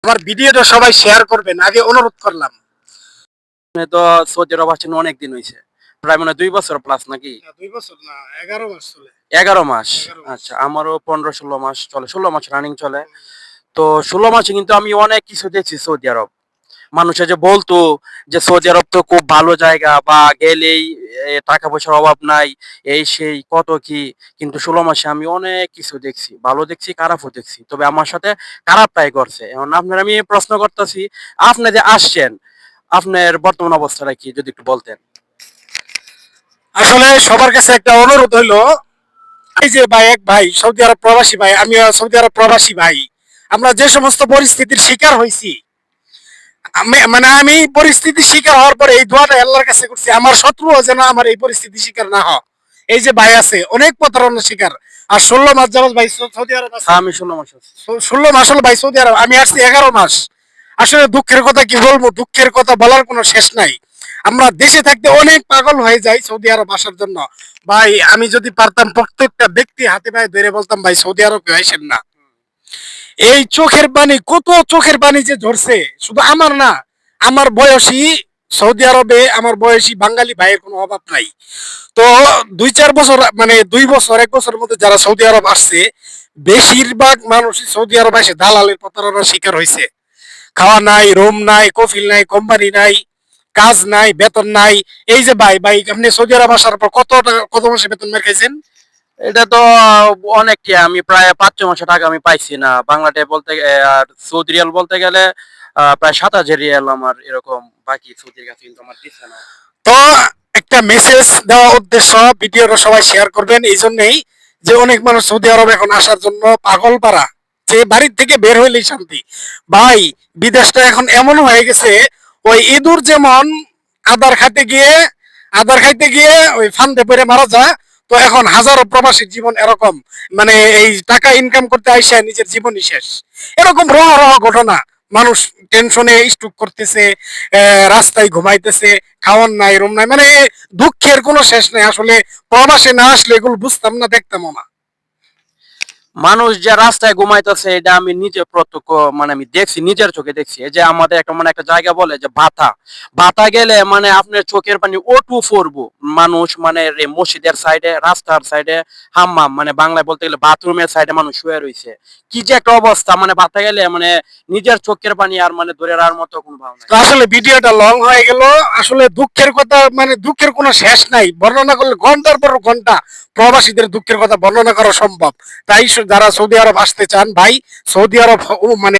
আমার ভিডিওটা সবাই শেয়ার করবেন আগে অনুরোধ করলাম। আপনি তো সৌদি আরব আছেন অনেকদিন হয়েছে, প্রায় মনে হয় 2 বছর প্লাস নাকি? 2 বছর না, 11 মাস চলে। 11 মাস। 11 মাস। আচ্ছা, আমারও 15-16 মাস চলে, 16 মাস রানিং চলে। তো 16 মাসে কিন্তু আমি অনেক কিছু দেখছি সৌদি আরব। মানুষে যে বলতো যে সৌদি আরব তো খুব ভালো জায়গা, বা গেলেই টাকা পয়সার অভাব নাই, এই সেই কত কি। কিন্তু 16 মাসে আমি অনেক কিছু দেখছি, ভালো দেখছি, খারাপও দেখছি। তবে আমার সাথে খারাপটাই করছে। এখন আপনার আমি প্রশ্ন করতেছি, আপনি যে আসছেন, আপনার বর্তমান অবস্থাটা কি যদি একটু বলতেন। আসলে সবার কাছে একটা অনুরোধ হইলো, এই যে ভাই, এক ভাই সৌদি আরব প্রবাসী ভাই, আমিও সৌদি আরব প্রবাসী ভাই, আমরা যে সমস্ত পরিস্থিতির শিকার হয়েছি, আমি পরিস্থিতির শিকার হওয়ার পরে এই দোয়াটা আল্লাহর কাছে করছি, আমার শত্রুও যেন আমার এই পরিস্থিতির শিকার না হয়। এই যে ভাই আছে অনেক প্রতারণার শিকার। আর 16 মাস যাবত ভাই সৌদি আরব আছে। হ্যাঁ, আমি 16 মাস আছি। 16 মাস হলো ভাই সৌদি আরব, আমি আসছি 11 মাস। আসলে দুঃখের কথা কি বলবো, দুঃখের কথা বলার কোনো শেষ নাই। আমরা দেশে থাকতে অনেক পাগল হয়ে যাই সৌদি আরব আসার জন্য। ভাই আমি যদি পারতাম প্রত্যেকটা ব্যক্তি হাতে পায়ে ধরে বলতাম ভাই সৌদি আরবে আসেন না। এই চোখের পানি, কত চোখের পানি যে ঝরছে, শুধু আমার না, আমার বয়সী সৌদি আরবে আমার বয়সী বাঙালি ভাইয়ের কোনো অভাব নাই। তো 2-4 বছর, মানে 2 বছর 1 বছরের মধ্যে যারা সৌদি আরব আসছে, বেশিরভাগ মানুষই সৌদি আরব এসে দালালের প্রতারণার শিকার হয়েছে। খাওয়া নাই, রুম নাই, কফিল নাই, কোম্পানি নাই, কাজ নাই, বেতন নাই। এই যে ভাই ভাই আপনি সৌদি আরব আসার পর কত টাকা, কত মাসে বেতন মেরে খাইছেন? এটা তো অনেক কি, আমি প্রায় 5-6 মাসের টাকা আমি পাইছি না বাংলাতে বলতে আর সৌদি রিয়াল বলতে গেলে প্রায় 7,000 রিয়াল আমার এরকম, বাকি সৌদির কাছে কিন্তু আমার দিচ্ছে না। তো একটা মেসেজ দেওয়া উদ্দেশ্য, ভিডিওটা সবাই শেয়ার করবেন এই জন্যই, যে অনেক মানুষ সৌদি আরব এখন আসার জন্য পাগল পারা, যে বাড়ির থেকে বের হইলেই শান্তি। ভাই বিদেশটা এখন এমন হয়ে গেছে, ওই ইঁদুর যেমন আদার খাইতে গিয়ে আদার খাইতে গিয়ে ওই ফান্দে পড়ে মারা যায়, তো এখন হাজারো প্রবাসীর জীবন এরকম, মানে এই টাকা ইনকাম করতে আইসা নিজের জীবনই শেষ। এরকম রহ রহ ঘটনা। মানুষ টেনশনে স্ট্রোক করতেছে, রাস্তায় ঘুমাইতেছে, খাওয়ার নাই, রুম নাই, মানে দুঃখের কোনো শেষ নাই। আসলে প্রবাসে না আসলে এগুলো বুঝতাম না, দেখতামও না। মানুষ যে রাস্তায় ঘুমাইতেছে এটা আমি নিজে প্রত্যক্ষ, মানে আমি দেখছি, নিজের চোখে দেখছি। এই যে আমাদের একটা মানে একটা জায়গা বলে যে ভাতা, ভাতা গেলে মানে আপনার চোখের পানি ওটু পড়বো। মানুষ মানে মসজিদের সাইডে, রাস্তার সাইডে হাম্মাম, মানে বাংলায় বলতে গেলে বাথরুমের সাইডে মানুষ শুয়ে রয়েছে। কি যে একটা অবস্থা, মানে ভাতা গেলে মানে নিজের চোখের পানি আর মানে ধরে রাখার মতো কোনো ভাব নাই। তো আসলে ভিডিওটা লং হয়ে গেল। আসলে দুঃখের কথা, মানে দুঃখের কোনো শেষ নাই, বর্ণনা করলে ঘন্টার পর ঘন্টা প্রবাসীদের দুঃখের কথা বর্ণনা করা সম্ভব। তাই যারা সৌদি আরব আসতে চান ভাই, সৌদি আরব মানে